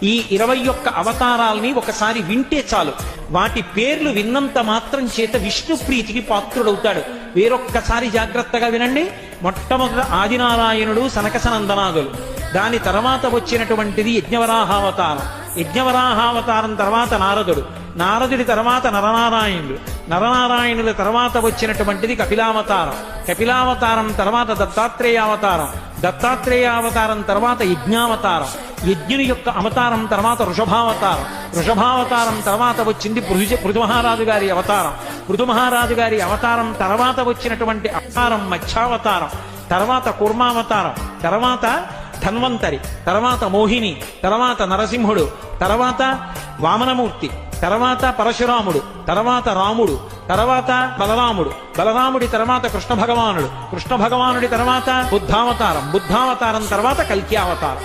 ఈ 21 అవతారాల్ని ఒకసారి వింటే చాలు, వాటి పేర్లు విన్నంత మాత్రం చేత విష్ణు ప్రీతికి పాత్రుడవుతాడు. వేరొక్కసారి జాగ్రత్తగా వినండి. మొట్టమొదట ఆదినారాయణుడు సనకసనందనాదులు, దాని తర్వాత వచ్చినటువంటిది యజ్ఞవరాహావతారం, యజ్ఞవరాహావతారం తర్వాత నారదుడు, నారదుడి తర్వాత నరనారాయణుడు, నరనారాయణుల తర్వాత వచ్చినటువంటిది కపిలావతారం, కపిలావతారం తర్వాత దత్తాత్రేయావతారం, దత్తాత్రేయావతారం తర్వాత యజ్ఞావతారం, యజ్ఞుని యొక్క అవతారం తర్వాత వృషభావతారం, వృషభావతారం తర్వాత వచ్చింది పృథుమహారాజు గారి అవతారం, పృథుమహారాజు గారి అవతారం తర్వాత వచ్చినటువంటి అవతారం మత్స్యావతారం, తర్వాత కూర్మావతారం, తర్వాత ధన్వంతరి, తర్వాత మోహిని, తర్వాత నరసింహుడు, తర్వాత వామనమూర్తి, తర్వాత పరశురాముడు, తర్వాత రాముడు, తర్వాత బలరాముడు, బలరాముడి తర్వాత కృష్ణ భగవానుడు, కృష్ణ భగవానుడి తర్వాత బుద్ధావతారం, బుద్ధావతారం తర్వాత కల్కి అవతారం.